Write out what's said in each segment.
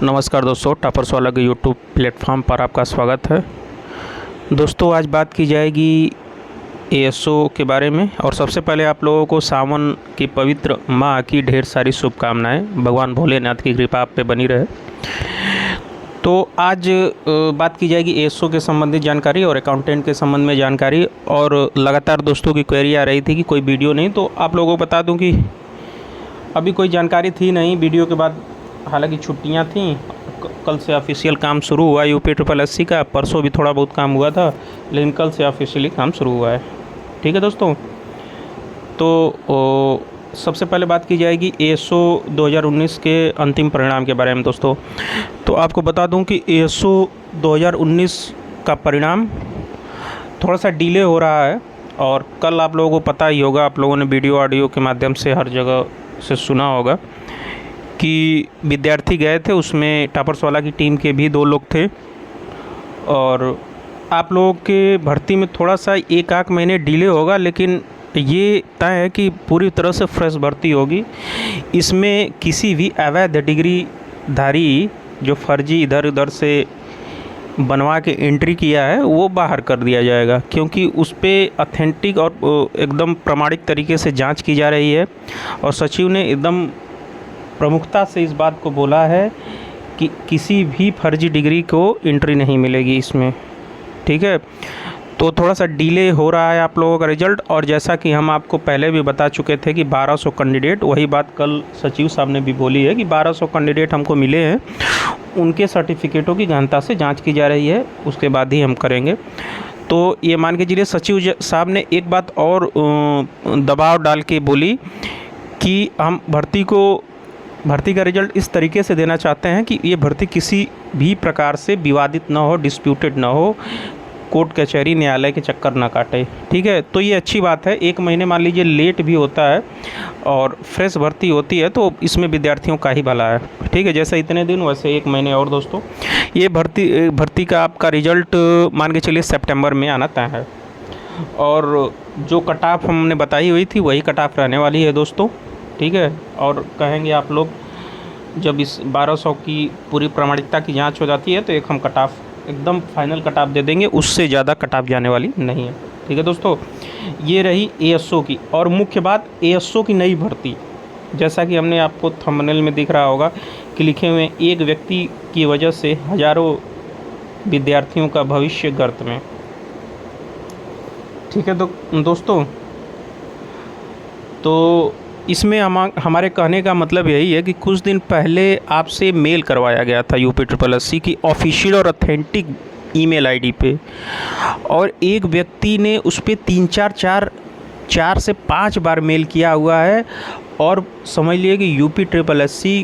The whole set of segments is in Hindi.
नमस्कार दोस्तों, टॉपर्स वाला के यूट्यूब प्लेटफॉर्म पर आपका स्वागत है। दोस्तों, आज बात की जाएगी एएसओ के बारे में। और सबसे पहले आप लोगों को सावन की पवित्र माह की ढेर सारी शुभकामनाएं। भगवान भोलेनाथ की कृपा आप पे बनी रहे। तो आज बात की जाएगी एएसओ के संबंधित जानकारी और अकाउंटेंट के संबंध में जानकारी। और लगातार दोस्तों की क्वेरी आ रही थी कि कोई वीडियो नहीं, तो आप लोगों को बता दूं कि अभी कोई जानकारी थी नहीं वीडियो के बाद। हालांकि छुट्टियां थीं, कल से ऑफिशियल काम शुरू हुआ यूपी ट्रिपल एससी का। परसों भी थोड़ा बहुत काम हुआ था, लेकिन कल से ऑफिशियली काम शुरू हुआ है। ठीक है दोस्तों, तो सबसे पहले बात की जाएगी एएसओ 2019 के अंतिम परिणाम के बारे में। दोस्तों, तो आपको बता दूं कि एएसओ 2019 का परिणाम थोड़ा सा डिले हो रहा है। और कल आप लोगों को पता ही होगा, आप लोगों ने वीडियो ऑडियो के माध्यम से हर जगह से सुना होगा कि विद्यार्थी गए थे, उसमें टॉपर्स वाला की टीम के भी 2 लोग थे। और आप लोगों के भर्ती में थोड़ा सा 1-8 महीने डिले होगा, लेकिन ये तय है कि पूरी तरह से फ्रेश भर्ती होगी। इसमें किसी भी अवैध डिग्री धारी जो फर्जी इधर उधर से बनवा के एंट्री किया है वो बाहर कर दिया जाएगा, क्योंकि उस पर ऑथेंटिक और एकदम प्रमाणिक तरीके से जांच की जा रही है। और सचिव ने एकदम प्रमुखता से इस बात को बोला है कि किसी भी फर्जी डिग्री को एंट्री नहीं मिलेगी इसमें। ठीक है, तो थोड़ा सा डिले हो रहा है आप लोगों का रिजल्ट। और जैसा कि हम आपको पहले भी बता चुके थे कि 1200 कैंडिडेट, वही बात कल सचिव साहब ने भी बोली है कि 1200 कैंडिडेट हमको मिले हैं, उनके सर्टिफिकेटों की गहनता से जांच की जा रही है, उसके बाद ही हम करेंगे। तो ये मान के चलिए, सचिव साहब ने एक बात और दबाव डाल के बोली कि हम भर्ती का रिजल्ट इस तरीके से देना चाहते हैं कि ये भर्ती किसी भी प्रकार से विवादित ना हो, डिस्प्यूटेड ना हो, कोर्ट कचहरी न्यायालय के चक्कर ना काटे। ठीक है, तो ये अच्छी बात है। 1 महीने मान लीजिए लेट भी होता है और फ्रेश भर्ती होती है, तो इसमें विद्यार्थियों का ही भला है। ठीक है, जैसे इतने दिन वैसे 1 महीने और। दोस्तों, ये भर्ती का आपका रिजल्ट मान के चलिए सितंबर में आना तय है। और जो कट ऑफ हमने बताई हुई थी वही कट ऑफ रहने वाली है दोस्तों। ठीक है, और कहेंगे आप लोग, जब इस 1200 की पूरी प्रामाणिकता की जांच हो जाती है तो एक हम कट ऑफ एकदम फाइनल कट ऑफ दे देंगे, उससे ज़्यादा कट ऑफ जाने वाली नहीं है। ठीक है दोस्तों, ये रही एएसओ की। और मुख्य बात, एएसओ की नई भर्ती, जैसा कि हमने आपको थंबनेल में दिख रहा होगा कि लिखे हुए एक व्यक्ति की वजह से हज़ारों विद्यार्थियों का भविष्य गर्त में। ठीक है दोस्तों, तो इसमें हमारे कहने का मतलब यही है कि कुछ दिन पहले आपसे मेल करवाया गया था यूपी ट्रिपल एससी की ऑफिशियल और ऑथेंटिक ईमेल आईडी पे, और एक व्यक्ति ने उस पर 4 से 5 बार मेल किया हुआ है। और समझ लिए कि यूपी ट्रिपल एससी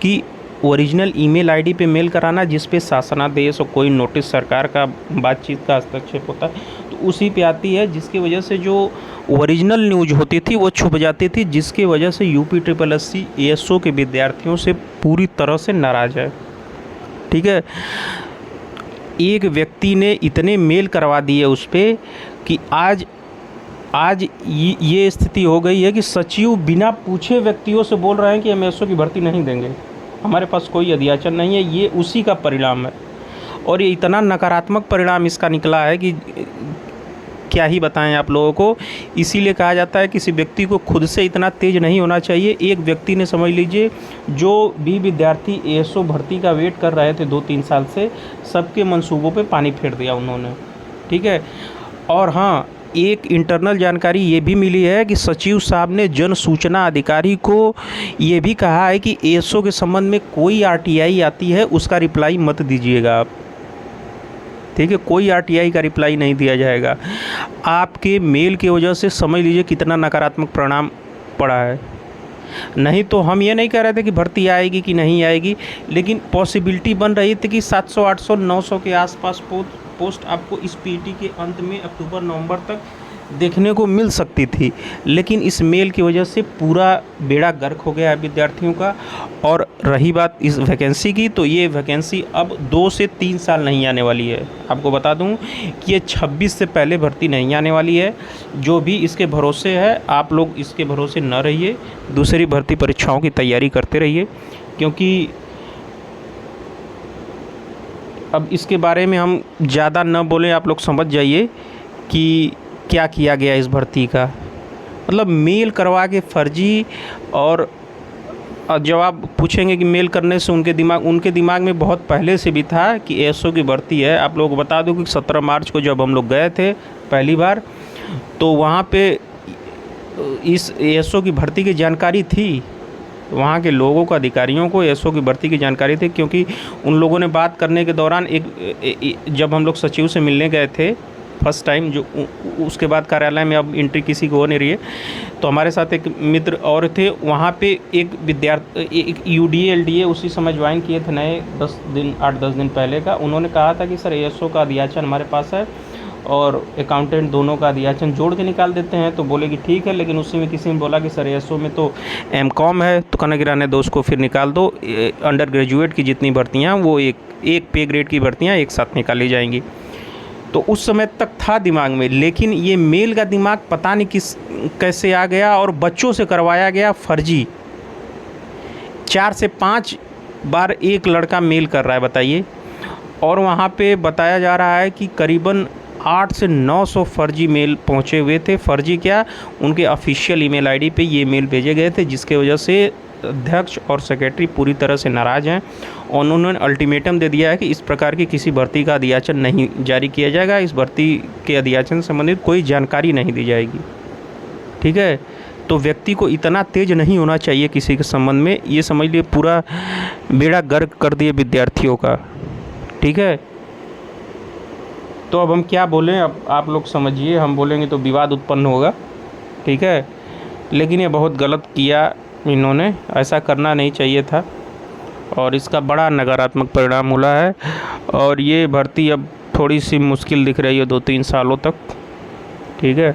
की ओरिजिनल ईमेल आईडी पे मेल कराना, जिस पे शासनादेश और कोई नोटिस सरकार का बातचीत का हस्तक्षेप होता है, तो उसी पे आती है, जिसकी वजह से जो ओरिजिनल न्यूज होती थी वो छुप जाती थी, जिसकी वजह से यूपी ट्रिपल एससी एएसओ के विद्यार्थियों से पूरी तरह से नाराज़ है। ठीक है, एक व्यक्ति ने इतने मेल करवा दिए उस पर कि आज ये स्थिति हो गई है कि सचिव बिना पूछे व्यक्तियों से बोल रहे हैं कि हम एएसओ की भर्ती नहीं देंगे, हमारे पास कोई अध्याचन नहीं है। ये उसी का परिणाम है। और ये इतना नकारात्मक परिणाम इसका निकला है कि क्या ही बताएं आप लोगों को। इसीलिए कहा जाता है किसी व्यक्ति को खुद से इतना तेज नहीं होना चाहिए। एक व्यक्ति ने, समझ लीजिए, जो भी विद्यार्थी एएसओ भर्ती का वेट कर रहे थे 2-3 साल से, सबके मंसूबों पे पानी फेर दिया उन्होंने। ठीक है, और हाँ, एक इंटरनल जानकारी ये भी मिली है कि सचिव साहब ने जन सूचना अधिकारी को ये भी कहा है कि एएसओ के संबंध में कोई आरटीआई आती है उसका रिप्लाई मत दीजिएगा आप। ठीक है, कोई आरटीआई का रिप्लाई नहीं दिया जाएगा। आपके मेल की वजह से समझ लीजिए कितना नकारात्मक परिणाम पड़ा है। नहीं तो हम ये नहीं कह रहे थे कि भर्ती आएगी कि नहीं आएगी, लेकिन पॉसिबिलिटी बन रही थी कि 700, 800, 900 के आसपास पोस्ट आपको इस पीटी के अंत में अक्टूबर-नवंबर तक देखने को मिल सकती थी। लेकिन इस मेल की वजह से पूरा बेड़ा गर्क हो गया है विद्यार्थियों का। और रही बात इस वैकेंसी की, तो ये वैकेंसी अब 2 से 3 साल नहीं आने वाली है। आपको बता दूं कि ये 26 से पहले भर्ती नहीं आने वाली है। जो भी इसके भरोसे है, आप लोग इसके भरोसे न रहिए, दूसरी भर्ती परीक्षाओं की तैयारी करते रहिए, क्योंकि अब इसके बारे में हम ज़्यादा न बोलें, आप लोग समझ जाइए कि क्या किया गया इस भर्ती का। मतलब मेल करवा के फर्जी, और जब आप पूछेंगे कि मेल करने से उनके दिमाग में बहुत पहले से भी था कि एएसओ की भर्ती है। आप लोगों को बता दूं कि 17 मार्च को जब हम लोग गए थे पहली बार, तो वहाँ पे इस एएसओ की भर्ती की जानकारी थी। वहाँ के लोगों को, अधिकारियों को एएसओ की भर्ती की जानकारी थी, क्योंकि उन लोगों ने बात करने के दौरान जब हम लोग सचिव से मिलने गए थे फर्स्ट टाइम, जो उसके बाद कार्यालय में अब एंट्री किसी को हो नहीं रही है, तो हमारे साथ एक मित्र और थे वहाँ पे। एक विद्यार्थी, एक यूडीए एलडीए उसी समय ज्वाइन किए थे नए, 8-10 दिन पहले का। उन्होंने कहा था कि सर एएसओ का अध्याचन हमारे पास है और अकाउंटेंट दोनों का अध्याचन जोड़ के निकाल देते हैं। तो बोले कि ठीक है, लेकिन उसी में किसी ने बोला कि सर एएसओ में तो एमकॉम है, तो कहना कि रहने दो, उसको फिर निकाल दो। अंडर ग्रेजुएट की जितनी भर्तियाँ, वो एक पे ग्रेड की भर्तियाँ एक साथ निकाली जाएंगी। तो उस समय तक था दिमाग में, लेकिन ये मेल का दिमाग पता नहीं कैसे आ गया, और बच्चों से करवाया गया फर्जी। 4 से 5 बार एक लड़का मेल कर रहा है, बताइए। और वहाँ पे बताया जा रहा है कि करीबन 8 से 900 फर्जी मेल पहुँचे हुए थे। फर्जी क्या, उनके ऑफिशियल ईमेल आईडी पे ये मेल भेजे गए थे, जिसके वजह से अध्यक्ष और सेक्रेटरी पूरी तरह से नाराज़ हैं, और उन्होंने अल्टीमेटम दे दिया है कि इस प्रकार की किसी भर्ती का अध्याचन नहीं जारी किया जाएगा। इस भर्ती के अध्याचन से संबंधित कोई जानकारी नहीं दी जाएगी। ठीक है, तो व्यक्ति को इतना तेज नहीं होना चाहिए किसी के संबंध में, ये समझ लिए पूरा बेड़ा गर्क कर दिए विद्यार्थियों का। ठीक है, तो अब हम क्या बोलें, अब आप लोग समझिए। हम बोलेंगे तो विवाद उत्पन्न होगा। ठीक है, लेकिन ये बहुत गलत किया इन्होंने, ऐसा करना नहीं चाहिए था, और इसका बड़ा नकारात्मक परिणाम हुआ है। और ये भर्ती अब थोड़ी सी मुश्किल दिख रही है 2-3 सालों तक। ठीक है,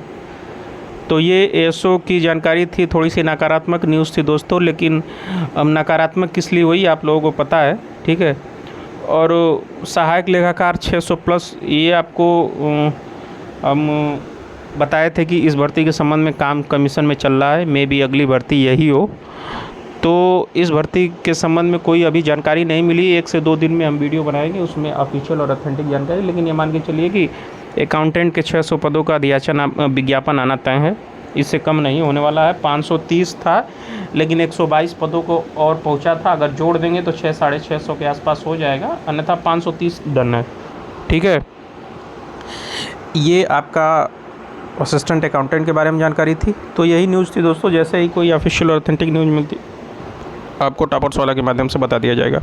तो ये एएसओ की जानकारी थी, थोड़ी सी नकारात्मक न्यूज़ थी दोस्तों, लेकिन अब नकारात्मक किस लिए हुई आप लोगों को पता है। ठीक है, और सहायक लेखाकार 600 प्लस, ये आपको हम बताए थे कि इस भर्ती के संबंध में काम कमीशन में चल रहा है, मे बी अगली भर्ती यही हो। तो इस भर्ती के संबंध में कोई अभी जानकारी नहीं मिली। 1 से 2 दिन में हम वीडियो बनाएंगे, उसमें ऑफिशियल और ऑथेंटिक जानकारी। लेकिन ये मान के चलिए कि अकाउंटेंट के 600 पदों का अध्याचन विज्ञापन आना तय है, इससे कम नहीं होने वाला है। 530 था, लेकिन 122 पदों को और पहुंचा था। अगर जोड़ देंगे तो 600-650 के आसपास हो जाएगा, अन्यथा 530 डन है। ठीक है, ये आपका असिस्टेंट अकाउंटेंट के बारे में जानकारी थी। तो यही न्यूज़ थी दोस्तों। जैसे ही कोई ऑफिशियल और ऑथेंटिक न्यूज़ मिलती आपको टॉपर्स वाला के माध्यम से बता दिया जाएगा।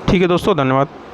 ठीक है दोस्तों, धन्यवाद।